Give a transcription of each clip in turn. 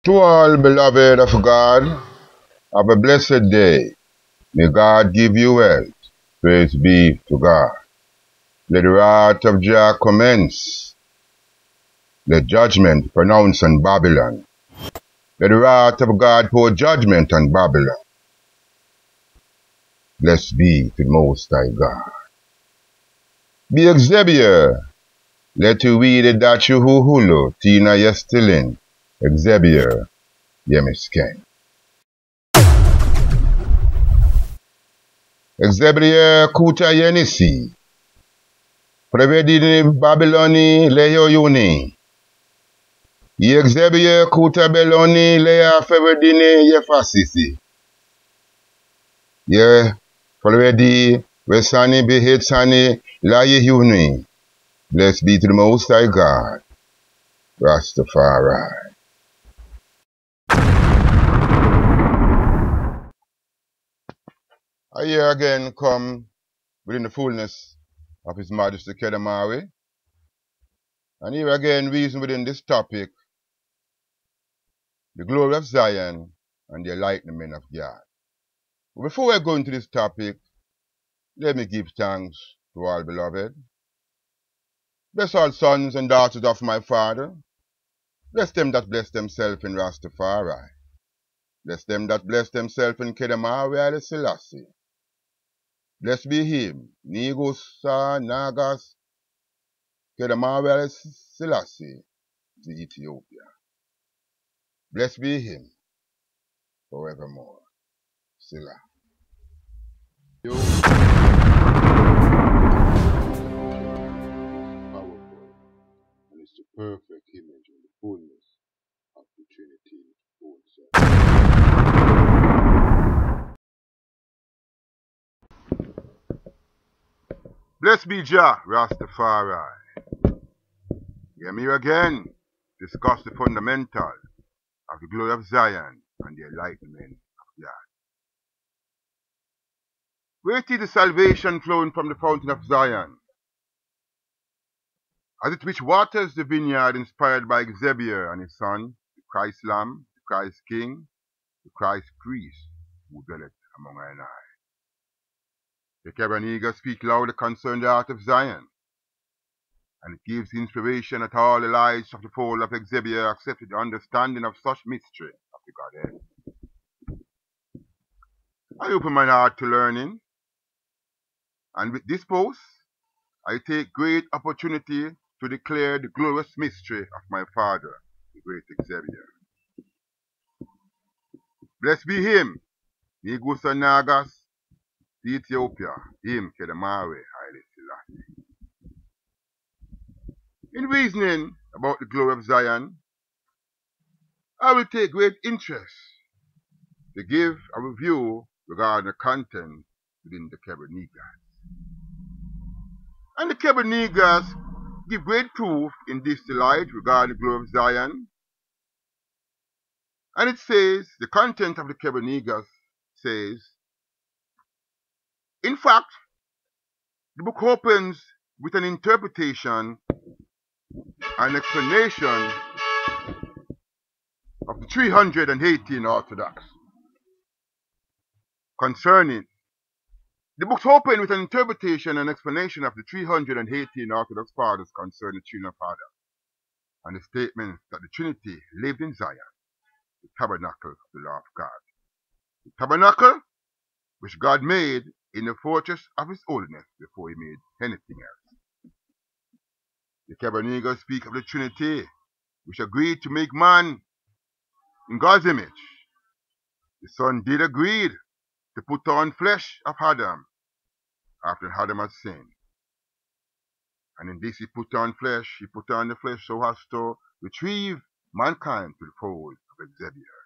To all beloved of God, have a blessed day. May God give you wealth. Praise be to God. Let the wrath of Jah commence. Let judgment pronounce on Babylon. Let the wrath of God pour judgment on Babylon. Blessed be to the Most High God. Be Igzee'abihier. Let you read it that you hulu, Tina Yestilin, Igzee'abihier, Yemisken. Igzee'abihier kuta yenisi. Prevedini Babyloni leyo yuni. Igzee'abihier kuta beloni leya fevedini yefasisi. Ye, prevedi wesani behetsani la yuni. Blessed be to the Most High God, Rastafari. I here again come within the fullness of His Majesty Qedamawi, and here again reason within this topic, the glory of Zion and the enlightenment of God. But before I go into this topic, let me give thanks to all beloved. Bless all sons and daughters of my Father. Bless them that bless themselves in Rastafari. Bless them that bless themselves in Kebra Selassie. Blessed be him, Negusa, Nagast, Qedamawi, Selassie, the Ityopiya. Blessed be him forevermore. Selah. Powerful, and it's the perfect image of the fullness of the Trinity own self. Blessed be Jah, Rastafari. Hear me again, discuss the fundamental of the glory of Zion and the enlightenment of God. Great is the salvation flowing from the fountain of Zion, as it which waters the vineyard inspired by Igzee'abihier and his son, the Christ Lamb, the Christ King, the Christ Priest, who dwelleth among I and I. The Kebra Nagast speak louder concerning the heart of Zion, and it gives inspiration that all the lives of the fold of Igzee'abihier accepted the understanding of such mystery of the Godhead. I open my heart to learning, and with this post, I take great opportunity to declare the glorious mystery of my Father, the Great Igzee'abihier. Blessed be him, Negusa Nagast, the Ityopiya, him Qedamawi, hayl Selassie. In reasoning about the glory of Zion, I will take great interest to give a review regarding the content within the Kebra Nagast. And the Kebra Nagast give great proof in this delight regarding the glory of Zion. And it says, the content of the Kebra Nagast says, in fact, the book opens with an interpretation and explanation of the 318 Orthodox. Concerning, the books open with an interpretation and explanation of the 318 Orthodox fathers concerning the Trinity of Father, and the statement that the Trinity lived in Zion, the tabernacle of the law of God. The tabernacle which God made in the fortress of his holiness before he made anything else. The Kebra Nagast speak of the Trinity which agreed to make man in God's image. The Son did agree to put on flesh of Adam after Adam had sinned. And in this he put on the flesh so as to retrieve mankind to the fold of Igzee'abihier.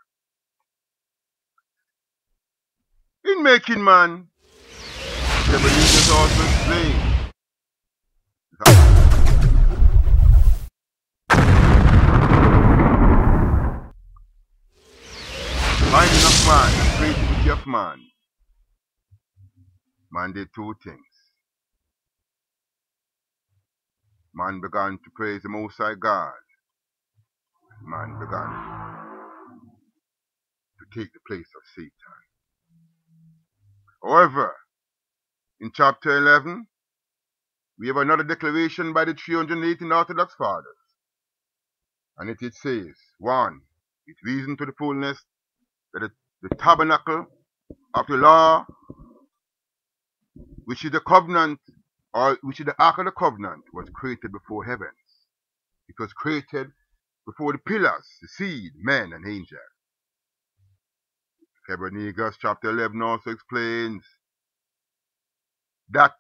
In making man, the believers also explain finding of man and creativity of man. Man did two things. Man began to praise the Most High God. Man began take the place of Satan. However, in chapter 11, we have another declaration by the 318 Orthodox Fathers. And it says, 1. It reasons to the fullness that the tabernacle of the law, which is the covenant, or which is the ark of the covenant, was created before heavens. It was created before the pillars, the seed, men, and angels. Kebra Nagast chapter 11 also explains that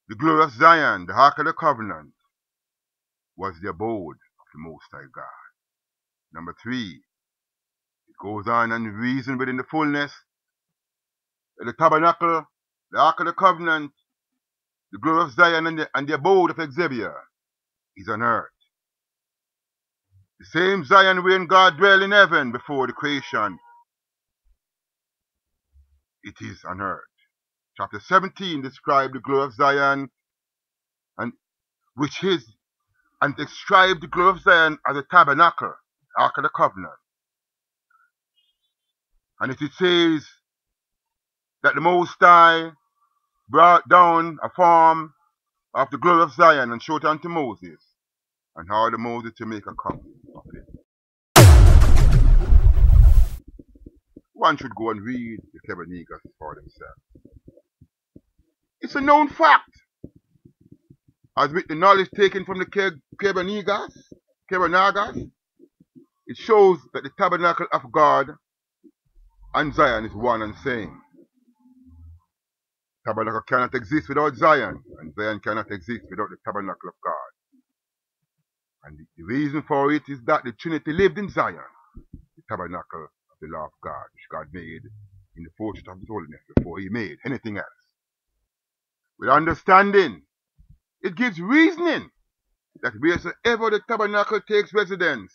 the glory of Zion, the ark of the covenant, was the abode of the Most High God. Number 3, it goes on and reasons within the fullness that the tabernacle, the ark of the covenant, the glory of Zion, and the abode of Igzee'abihier is on earth. The same Zion wherein God dwelt in heaven before the creation, it is on earth. Chapter 17 describes the glory of Zion, and describe the glory of Zion as a tabernacle, the ark of the covenant. And it says that the Most High brought down a form of the glory of Zion and showed it unto Moses, and how the Moses to make a copy of it. One should go and read the Kebra Nagast for themselves. It's a known fact, as with the knowledge taken from the Kebra Nagast, it shows that the tabernacle of God and Zion is one and same. Tabernacle cannot exist without Zion, and Zion cannot exist without the tabernacle of God. And the reason for it is that the Trinity lived in Zion, the tabernacle of the law of God, which God made in the portrait of His holiness before He made anything else. With understanding, it gives reasoning that wheresoever the tabernacle takes residence,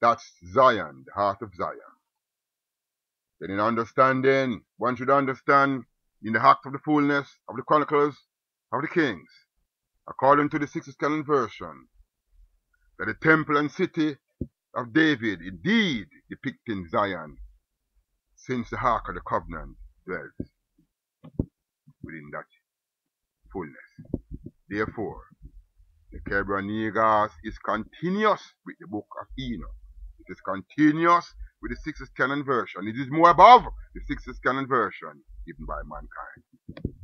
that's Zion, the heart of Zion. Then in understanding, one should understand in the act of the fullness of the chronicles of the kings, according to the 6th canon version, that the temple and city of David indeed depicting Zion, since the ark of the covenant dwells within that fullness. Therefore, the Kebra Nagast is continuous with the book of Enoch. It is continuous with the 6th canon version. It is more above the 6th canon version given by mankind.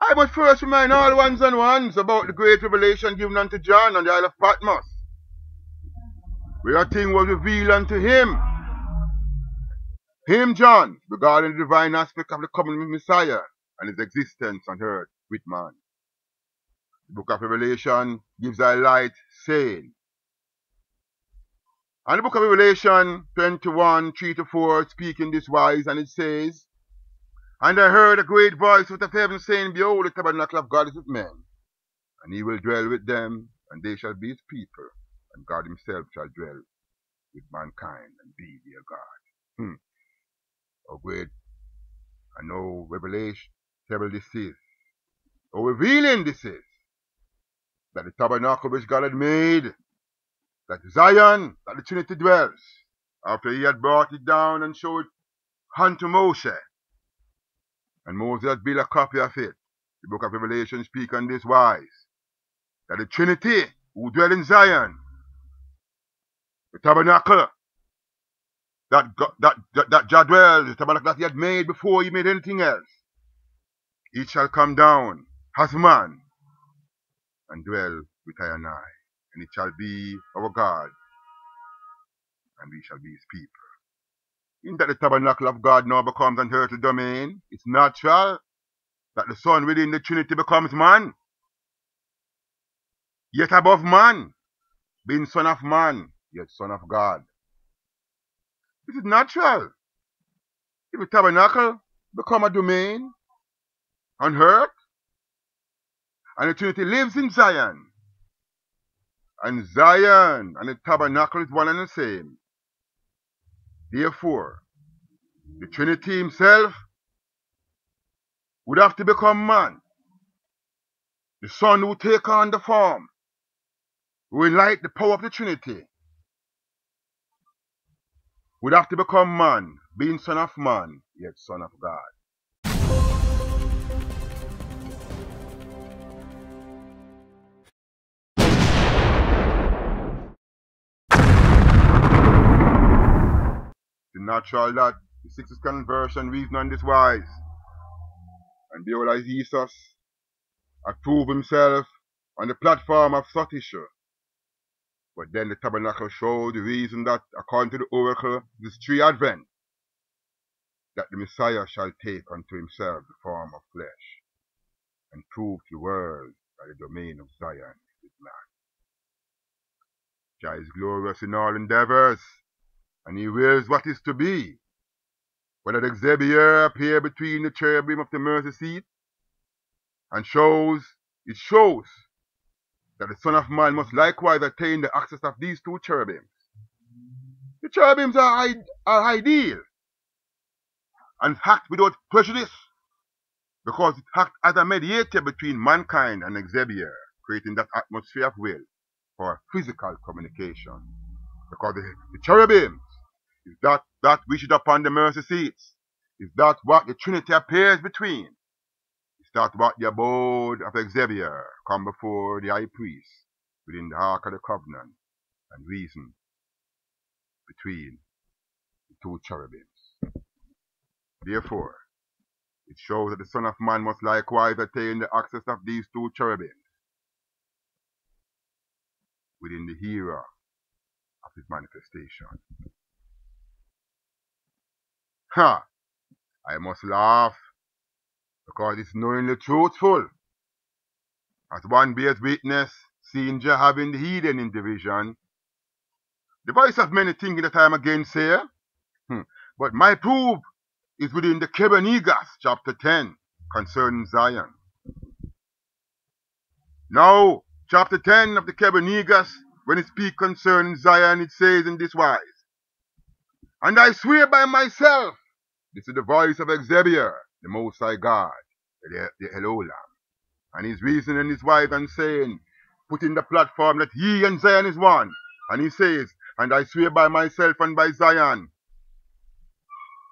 I must first remind all ones and ones about the great revelation given unto John on the Isle of Patmos, where a thing was revealed unto him, John, regarding the divine aspect of the coming Messiah and his existence on earth with man. The book of Revelation gives a light saying, and the book of Revelation 21, 3-4, speaking this wise, and it says, and I heard a great voice out of heaven saying, behold, the tabernacle of God is with men, and He will dwell with them, and they shall be His people, and God Himself shall dwell with mankind and be their God. How great and how revelation this is, how revealing this is, that the tabernacle which God had made, that Zion, that the Trinity dwells, after He had brought it down and showed it unto Moses, and Moses had built a copy of it. The book of Revelation speaks on this wise, that the Trinity who dwell in Zion, the tabernacle that Jah dwells, the tabernacle that He had made before He made anything else, it shall come down as man and dwell with I and I, and it shall be our God, and we shall be His people. In that the tabernacle of God now becomes an earthly domain, it's natural that the Son within the Trinity becomes man, yet above man, being Son of man, yet Son of God. This is natural. If the tabernacle become a domain on earth, and the Trinity lives in Zion, and Zion and the tabernacle is one and the same, therefore, the Trinity Himself would have to become man. The Son would take on the form, who enlighten the power of the Trinity, would have to become man, being son of man, yet son of God. The natural that the sixth conversion reason on this wise, and behold, as Jesus had proved himself on the platform of subtitle. But then the tabernacle showed the reason that, according to the oracle, this three advent, that the Messiah shall take unto himself the form of flesh, and prove to the world that the domain of Zion is man. Jah is glorious in all endeavors, and he wills what is to be. When the Igzee'abihier appear between the cherubim of the mercy seat, and it shows that the Son of Man must likewise attain the access of these two cherubims. The cherubims are ideal and act without prejudice, because it acts as a mediator between mankind and Igzee'abihier, creating that atmosphere of will for physical communication. Because the cherubims is that which is upon the mercy seats, is that what the Trinity appears between, is that what the abode of Igzee'abihier come before the high priest within the ark of the covenant and reason between the two cherubims. Therefore, it shows that the Son of Man must likewise attain the access of these two cherubims within the era of his manifestation. I must laugh, because it's knowingly truthful. As one bears witness, seeing Jah having the hidden in division, the voice of many thinking that I am against here, but my proof is within the Kebra Nagast, chapter 10, concerning Zion. Now, chapter 10 of the Kebra Nagast, when it speaks concerning Zion, it says in this wise, and I swear by myself, this is the voice of Igzee'abihier, the Most High God, the Elohim, and he's reasoning his wife and saying, putting the platform that he and Zion is one, and he says, and I swear by myself and by Zion,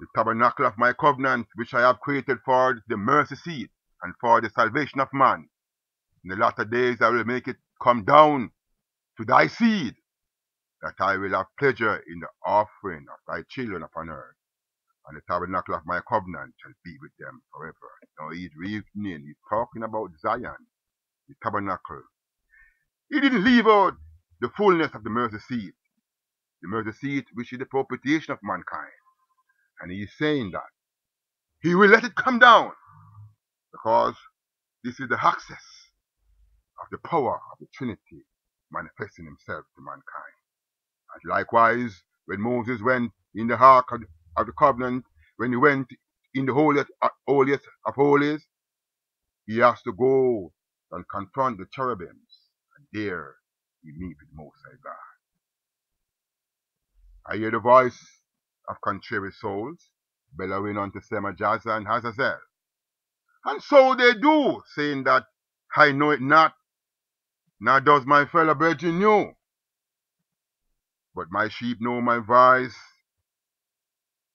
the tabernacle of my covenant, which I have created for the mercy seat and for the salvation of man. In the latter days I will make it come down to thy seed, that I will have pleasure in the offering of thy children upon earth, and the tabernacle of my covenant shall be with them forever. Now he's reasoning, he's talking about Zion, the tabernacle. He didn't leave out the fullness of the mercy seat which is the propitiation of mankind. And he's saying that he will let it come down, because this is the access of the power of the Trinity manifesting himself to mankind. And likewise, when Moses went in the ark of the covenant, when he went in the holiest of holies, he has to go and confront the cherubims, and there he meets with Most High God. I hear the voice of contrary souls bellowing unto Selassie and Hazazel, and so they do, saying that I know it not, nor does my fellow brethren know. But my sheep know my voice,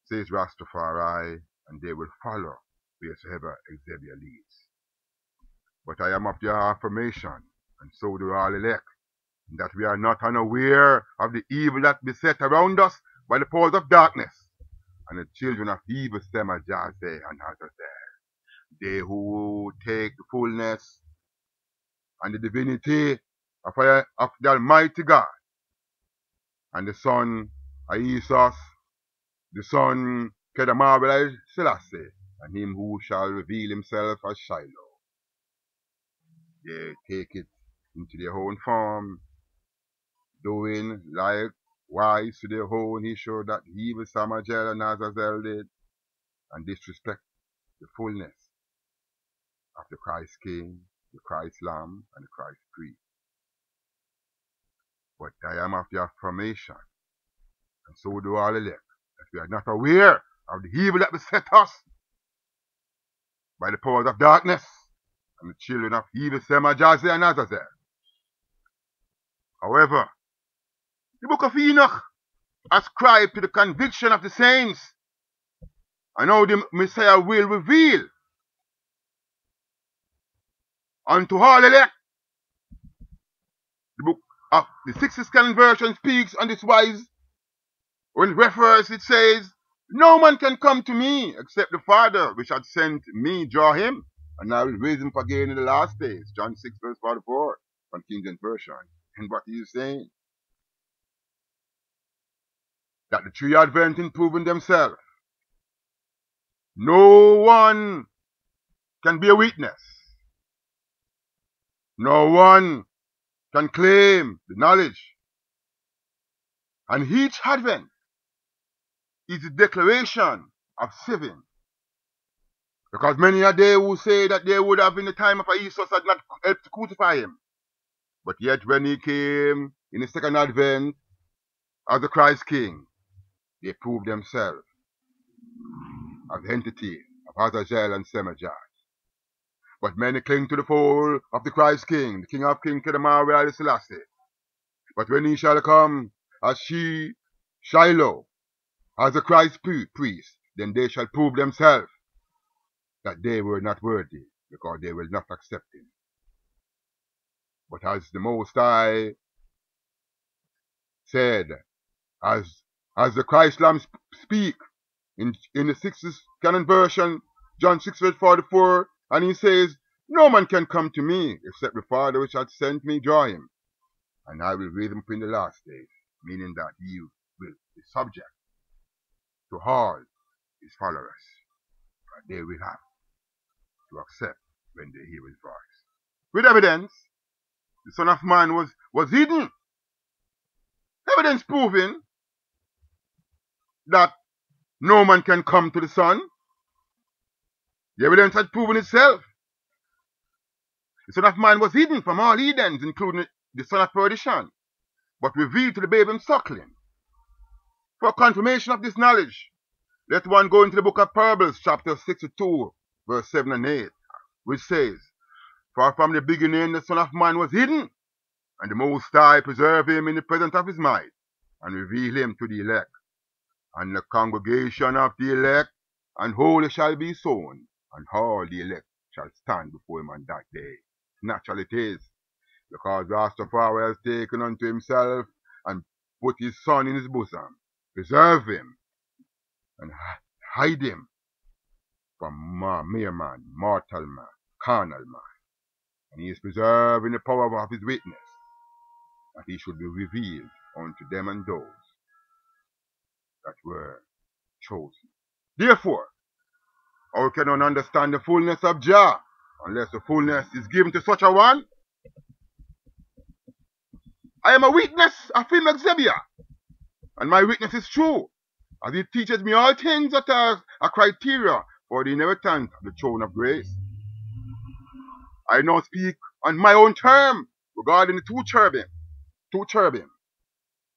says Rastafari, and they will follow wheresoever Igzee'abihier leads. But I am of the affirmation, and so do all elect, that we are not unaware of the evil that beset around us by the powers of darkness, and the children of evil Selassie and Hazazel, they who take the fullness and the divinity of the Almighty God, and the Son Jesus, the Son Qedamawi Selassie, and him who shall reveal himself as HAILE. They take it into their own form, doing likewise to their own issue that evil Selassie and Hazazel did, and disrespect the fullness of the Christ King, the Christ Lamb, and the Christ Priest. But I am of the affirmation, and so do all elect, that we are not aware of the evil that beset us by the powers of darkness and the children of evil Selassie and Hazazel. However, the book of Enoch ascribe to the conviction of the saints, and how the Messiah will reveal unto all elect. The book of the 60th Canon version speaks on this wise. When it refers, it says, "No man can come to me except the Father which had sent me draw him, and I will raise him again in the last days." John 6 verse 44 from King James Version. And what he is saying? That the three Adventists proven themselves. No one can be a witness. No one can claim the knowledge. And each Advent is a declaration of saving. Because many are they who say that they would have in the time of Jesus had not helped to crucify him. But yet when he came in the second Advent as the Christ King, they proved themselves as the entity of Azazel and Semajah. But many cling to the fold of the Christ King, the King of Kings, Qedamawi, Selassie. But when he shall come as Shiloh, as the Christ priest, then they shall prove themselves that they were not worthy, because they will not accept him. But as the Most High said, as the Christ Lamb speak in the 60th Canon version, John 6 verse 44, and he says, "No man can come to me except the Father which hath sent me draw him, and I will raise him up in the last days," meaning that he will be subject to all his followers, and they will have to accept when they hear his voice. With evidence, the Son of Man was hidden. Evidence proving that no man can come to the Son. The evidence had proven itself. The Son of Man was hidden from all heathens, including the son of perdition, but revealed to the babe and suckling. For confirmation of this knowledge, let one go into the book of Parables, chapter 62, verse 7 and 8, which says, "For from the beginning the Son of Man was hidden, and the Most High preserved him in the presence of his might, and revealed him to the elect. And the congregation of the elect and holy shall be sown, and all the elect shall stand before him on that day." Naturally it is, because Rastafari has taken unto himself and put his Son in his bosom, preserve him, and hide him from mere man, mortal man, carnal man. And he is preserved in the power of his witness, that he should be revealed unto them and those that were chosen. Therefore, how can one understand the fullness of Jah unless the fullness is given to such a one? I am a witness of him, Igzee'abihier, and my witness is true, as he teaches me all things that are a criteria for the inheritance of the throne of grace. I now speak on my own term regarding the two cherubim,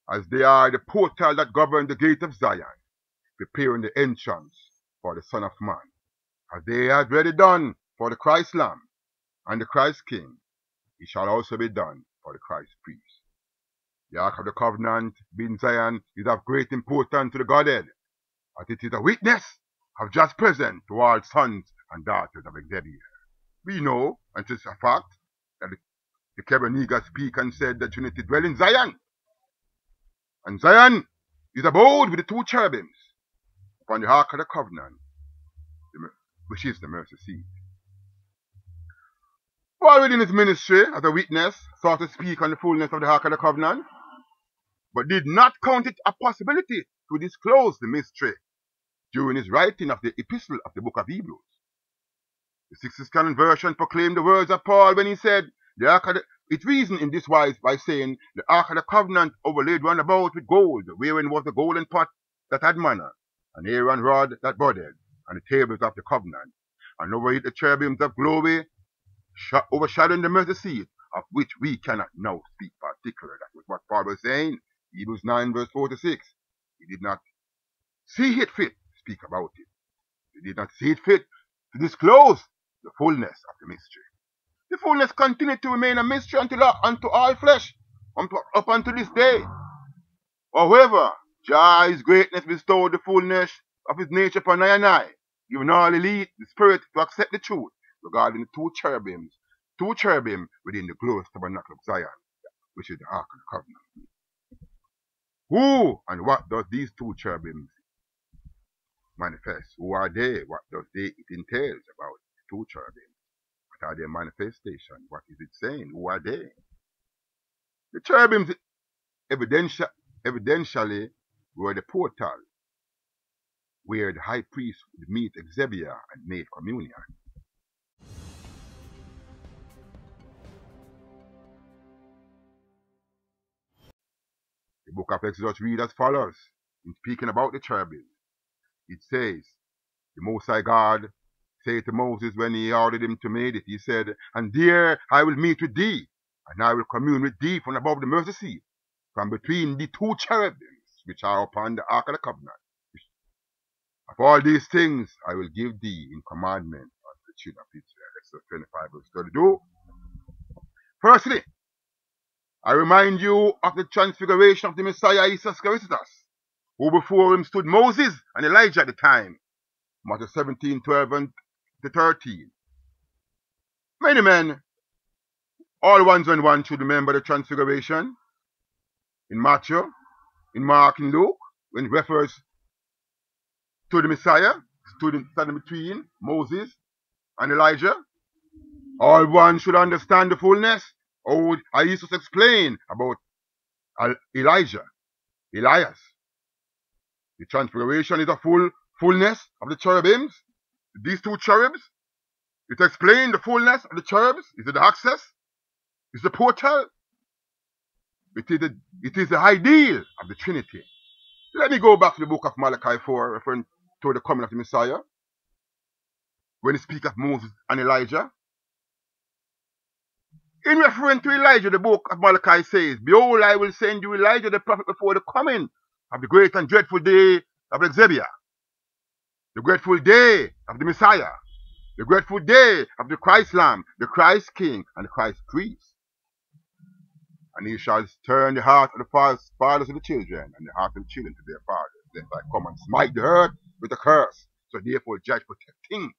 as they are the portal that govern the gate of Zion, preparing the entrance for the Son of Man, as they had already done for the Christ Lamb and the Christ King. It shall also be done for the Christ priest. The Ark of the Covenant, being Zion, is of great importance to the Godhead, as it is a witness of just present to all sons and daughters of Igzee'abihier. We know, and it is a fact, that the Kebra Nagast speak and said that Trinity dwell in Zion. And Zion is abode with the two cherubims upon the Ark of the Covenant, which is the mercy seat. Paul within his ministry as a witness sought to speak on the fullness of the Ark of the Covenant, but did not count it a possibility to disclose the mystery during his writing of the epistle of the book of Hebrews. The 60th Canon version proclaimed the words of Paul when he said, it reasoned in this wise by saying, "The Ark of the Covenant overlaid round about with gold, wherein was the golden pot that had manna, and Aaron's rod that budded, and the tables of the covenant, and over it the cherubims of glory, overshadowing the mercy seat, of which we cannot now speak particularly." That was what Paul was saying, Hebrews 9 verse 46. He did not see it fit to speak about it. He did not see it fit to disclose the fullness of the mystery. The fullness continued to remain a mystery unto all flesh, up unto this day. However, Jah, his greatness, bestowed the fullness of his nature upon I and I, giving all elite the spirit to accept the truth regarding the two cherubim within the glorious Tabernacle of Zion, which is the Ark of the Covenant. Who and what does these two cherubim manifest? Who are they? What does it entails about the two cherubim? What are their manifestation? What is it saying? Who are they? The cherubims evidentially were the portal where the high priest would meet Igzee'abihier and make communion. The book of Exodus reads as follows, in speaking about the cherubim. It says, the Most High God said to Moses when he ordered him to make it, he said, and there I will meet with thee, and I will commune with thee from above the mercy seat, from between the two cherubims which are upon the Ark of the Covenant. Of all these things I will give thee in commandment unto the children of Israel. Exodus 25 verse 32. Firstly, I remind you of the transfiguration of the Messiah Jesus Christ, who before him stood Moses and Elijah at the time. Matthew 17:12 and 13. Many men, all ones and one, should remember the transfiguration in Matthew, in Mark, in Luke, when it refers to the Messiah, stood standing between Moses and Elijah. All one should understand the fullness. How Jesus explained about Elias. The transfiguration is a fullness of the cherubims. These two cherubs. It explains the fullness of the cherubs. Is it the access? Is the portal? It is the ideal of the Trinity. Let me go back to the book of Malachi 4, referring to the coming of the Messiah. When it speaks of Moses and Elijah. In referring to Elijah, the book of Malachi says, behold, I will send you Elijah the prophet before the coming of the great and dreadful day of Igzee'abihier, the dreadful day of the Messiah, the dreadful day of the Christ Lamb, the Christ King, and the Christ Priest. And he shall turn the heart of the fathers to the children, and the heart of the children to their fathers. Then I come and smite the earth with a curse. So therefore judge protecting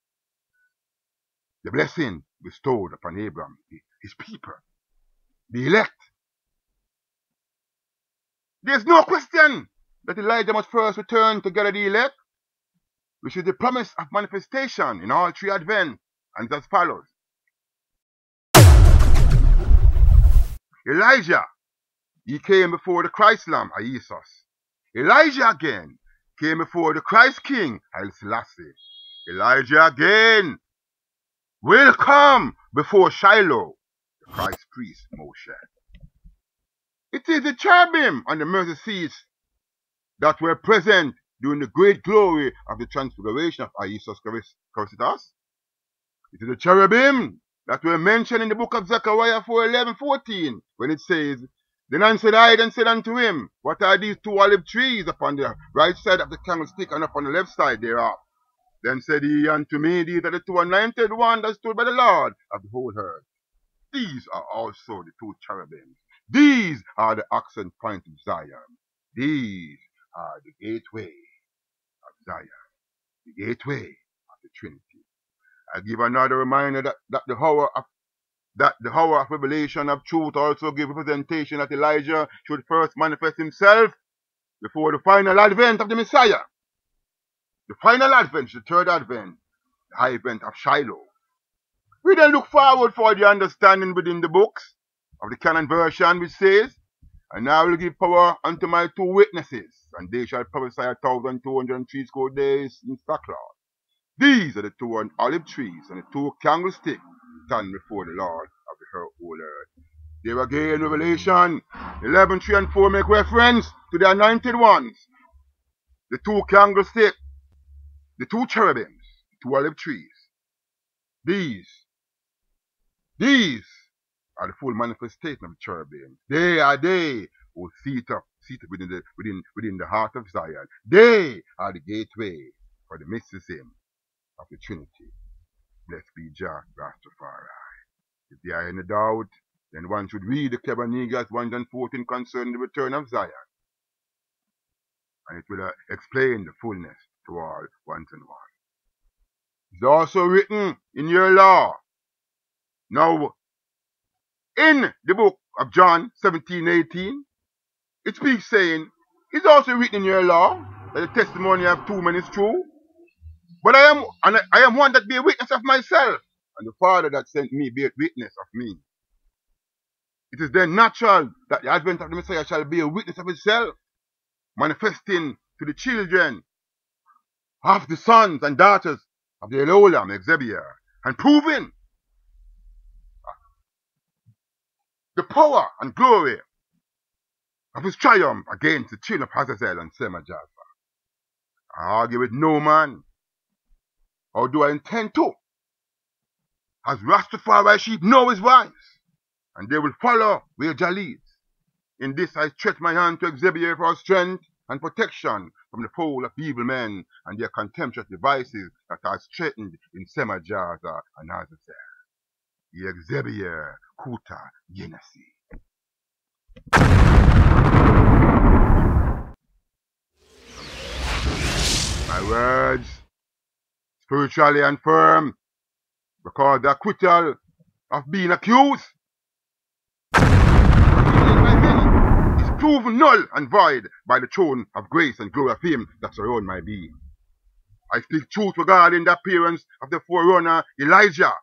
the blessing bestowed upon Abraham, his people, the elect. There's no question that Elijah must first return to gather the elect, which is the promise of manifestation in all three advents, and as follows. Elijah, he came before the Christ Lamb, Jesus. Elijah again came before the Christ King, Selassie. Elijah again will come before Shiloh, the Christ priest, Moshe. It is the cherubim and the mercy seats that were present during the great glory of the transfiguration of Jesus Christ. It is the cherubim that were mentioned in the book of Zechariah 4:11-14, when it says, then answered I and said unto him, what are these two olive trees upon the right side of the candlestick and upon the left side thereof? Then said he unto me, these are the two anointed ones that stood by the Lord of the whole earth. These are also the two cherubims. These are the accent point of Zion. These are the gateway of Zion, the gateway of the Trinity. I give another reminder that the hour of revelation of truth also gives representation that Elijah should first manifest himself before the final advent of the Messiah. The final advent, the third advent, the high advent of Shiloh. We then look forward for the understanding within the books of the canon version, which says, and I will give power unto my two witnesses, and they shall prophesy 1,203 score days in sackcloth. These are the two olive trees and the two candlesticks stand before the Lord of the whole earth. There again, Revelation 11:3 and 4 make reference to the anointed ones, the two candlesticks, the two cherubims, the two olive trees. These are the full manifestation of the cherubim. They are they who seated within the heart of Zion. They are the gateway for the mysticism of the Trinity. Blessed be Jah Rastafari. If there are any doubt, then one should read the Kebra Nagast 114 concerning the return of Zion. and it will explain the fullness to all once and one. It's also written in your law. Now, in the book of John 17:18, it speaks saying, it's also written in your law that the testimony of two men is true. But I am one that bear witness of myself, and the Father that sent me bear witness of me. It is then natural that the advent of the Messiah shall be a witness of himself, manifesting to the children of the sons and daughters of the Great Igzee'abihier, and proving the power and glory of his triumph against the children of Hazazel and Semajah. I argue with no man, or do I intend to? As Rastafari sheep know his voice, and they will follow where Jah leads. In this I stretch my hand to Igzee'abihier for strength and protection from the fold of evil men and their contemptuous devices that are straightened in Semajah and Hazazel. Igzee'abihier Kuta Yenasi. My words, spiritually and firm, because the acquittal of being accused by many is proven null and void by the throne of grace and glory of him that surround my being. I speak truth regarding the appearance of the forerunner Elijah,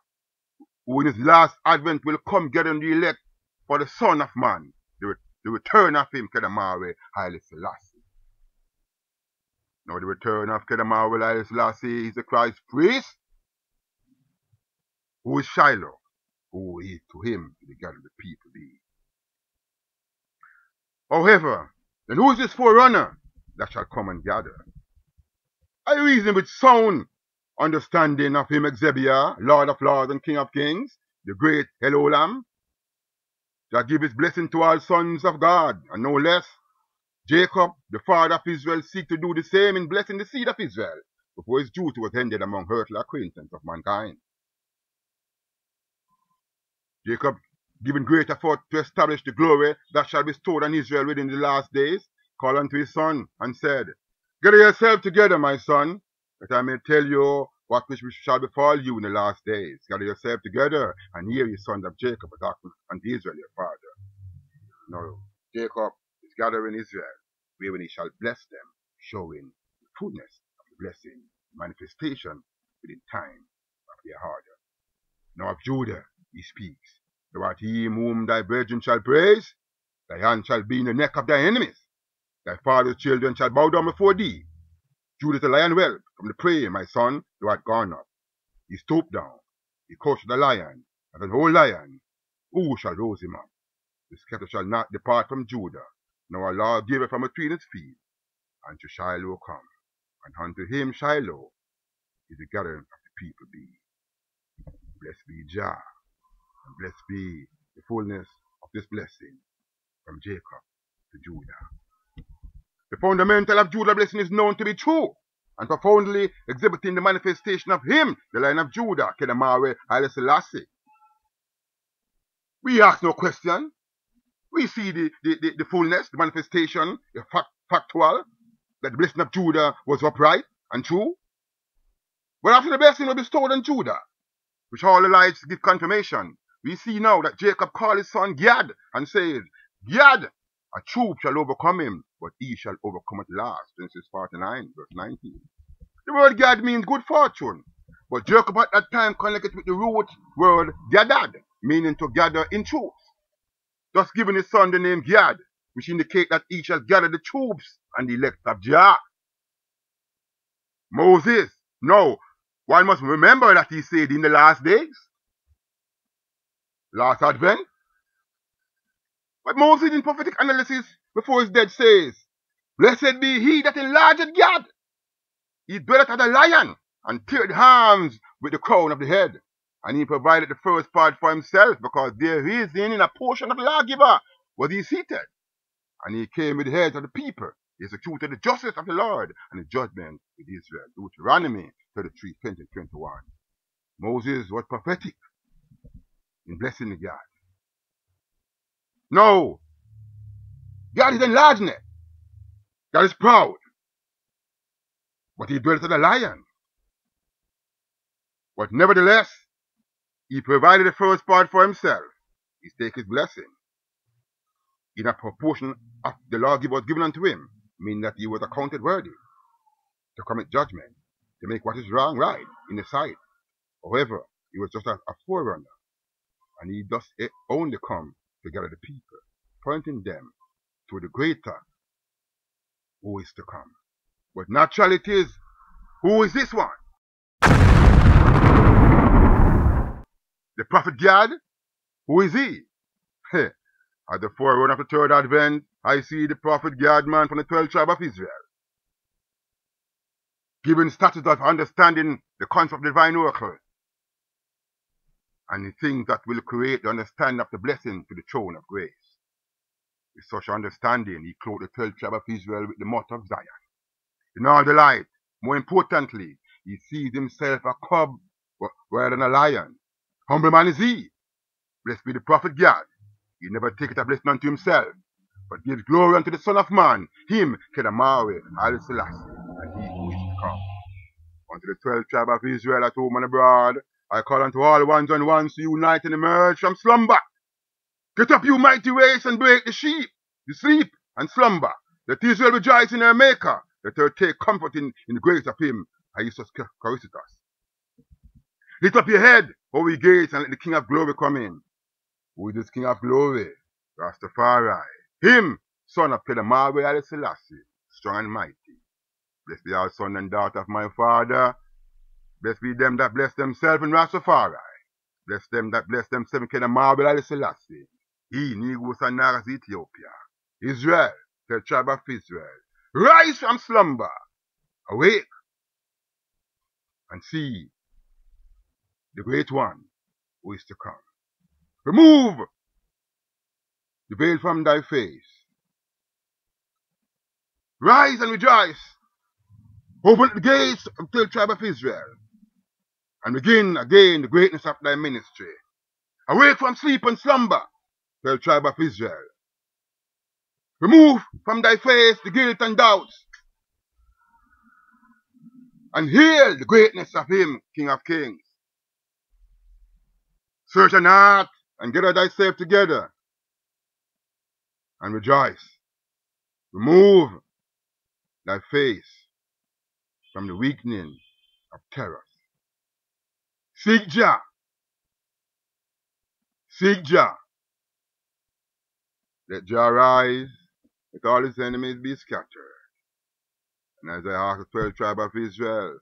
who in his last advent will come gathering the elect for the Son of Man, the return of him, Qedamawi, HAILE Selassie. Now the return of Qedamawi, HAILE Selassie is the Christ priest, who is Shiloh, who is to him the God of the people be. However, then who is this forerunner that shall come and gather? I reason with sound understanding of him Igzee'abihier, Lord of Lords and King of Kings, the great Elohim, that give his blessing to all sons of God, and no less. Jacob, the father of Israel, seek to do the same in blessing the seed of Israel, before his duty was ended among earthly acquaintance of mankind. Jacob, giving great effort to establish the glory that shall be bestowed on Israel within the last days, called unto his son, and said, Gather yourself together, my son, that I may tell you what which shall befall you in the last days. Gather yourself together, and hear ye sons of Jacob, unto Israel your father. Now, Jacob is gathering Israel, wherein he shall bless them, showing the fullness of the blessing, manifestation within time of their harder. Now of Judah he speaks, thou art him whom thy brethren shall praise, thy hand shall be in the neck of thy enemies, thy father's children shall bow down before thee. Judah the lion well from the prey, my son, thou art gone up. He stooped down, he crouched the lion, and an old lion, who shall rouse him up? The scepter shall not depart from Judah, nor a law give it from between its feet. Unto Shiloh come, and unto him Shiloh is the gathering of the people be. Blessed be Jah, and blessed be the fullness of this blessing from Jacob to Judah. The fundamental of Judah blessing is known to be true, and profoundly exhibiting the manifestation of him, the Lion of Judah, Qedamawi, HAILE Selassie. We ask no question. We see the fullness, the manifestation, the factual, that the blessing of Judah was upright and true. But after the blessing was bestowed on Judah, which all the lights give confirmation, we see now that Jacob called his son GAD and says, GAD, a troop shall overcome him, but he shall overcome at last. Genesis 49, verse 19. The word GAD means good fortune, but Jacob at that time connected with the root word GADAD, meaning to gather in truth, thus giving his son the name GAD, which indicate that he shall gather the troops and the elect of Jah. Moses, no, one must remember that he said in the last days, last advent. But Moses in prophetic analysis before his death says, Blessed be he that enlargeth GAD. He dwelleth as a lion, and teared arms with the crown of the head. And he provided the first part for himself, because there is in a portion of the lawgiver was he seated. And he came with the heads of the people. He executed the justice of the Lord and the judgment with Israel. Deuteronomy 33, 20, 21. Moses was prophetic in blessing the GAD. No, God is enlarging it. God is proud but he dwelt as a lion. But nevertheless, he provided the first part for himself. He take his blessing in a proportion of the law was given unto him, meaning that he was accounted worthy to commit judgment, to make what is wrong right in the sight. However, he was just a forerunner, and he thus only come to gather the people, pointing them to the greater who is to come. But naturally it is, who is this one? The prophet GAD? Who is he? At the forerunner of the third advent, I see the prophet GAD man from the 12th tribe of Israel, given status of understanding the concept of divine oracle and the things that will create the understanding of the blessing to the throne of grace. With such understanding, he clothed the 12th tribe of Israel with the motto of Zion. In all the light, more importantly, he sees himself a cub rather than a lion. Humble man is he. Blessed be the prophet GAD. He never taketh a blessing unto himself, but gives glory unto the Son of Man, him, Qedamawi, HAILE Selassie, and he who is to come. Unto the 12th tribe of Israel at home and abroad, I call unto all ones and ones to unite and emerge from slumber. Get up, you mighty race, and break the sleep and slumber. Let Israel rejoice in her Maker. Let her take comfort in the grace of him, and Jesus Christ us. Lift up your head, O ye gates, and let the King of glory come in. Who is this King of glory? Rastafari. Him, son of Qedamawi, HAILE Selassie, strong and mighty. Blessed be all son and daughter of my Father. Blessed be them that bless themselves in Rastafari. Bless them that bless themselves in Qedamawi, HAILE Selassie. He, Negusa, Ityopiya. Israel, the tribe of Israel. Rise from slumber. Awake and see the great one who is to come. Remove the veil from thy face. Rise and rejoice. Open the gates of the tribe of Israel and begin again the greatness of thy ministry. Awake from sleep and slumber, the tribe of Israel. Remove from thy face the guilt and doubts, and hear the greatness of him, King of Kings. Search an heart and gather thyself together and rejoice. Remove thy face from the weakening of terror. Seek Jah. Seek Jah. Let Jah arise, let all his enemies be scattered. And as I ask the 12th tribe of Israel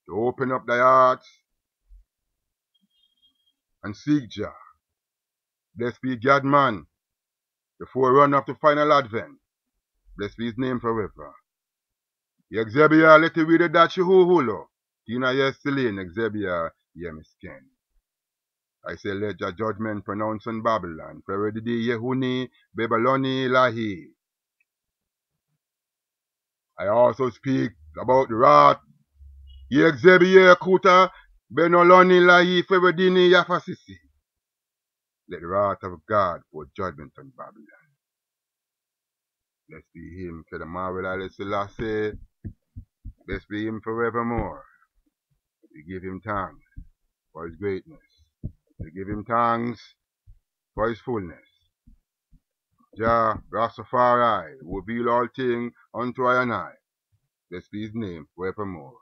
to open up thy hearts and seek Jah. Blessed be God man, the forerunner of the final advent. Blessed be his name forever. Igzee'abihier let the reader that Shehuhulo. Tina Yestilin Igzee'abihier Yemisken. I say let your judgment pronounce on Babylon. Feredidi Yehuni Babyloni Lahi. I also speak about the wrath. Igzee'abihier Kuta Benoloni Lahi Feredini Yafasisi. Let the wrath of God pour judgment on Babylon. Blessed be him, Qedamawi, HAILE Selassie. Blessed be him forevermore. We give him thanks for his greatness. We give him thanks for his fullness. Jah Rastafari will reveal all things unto I and I. Blessed be his name forevermore.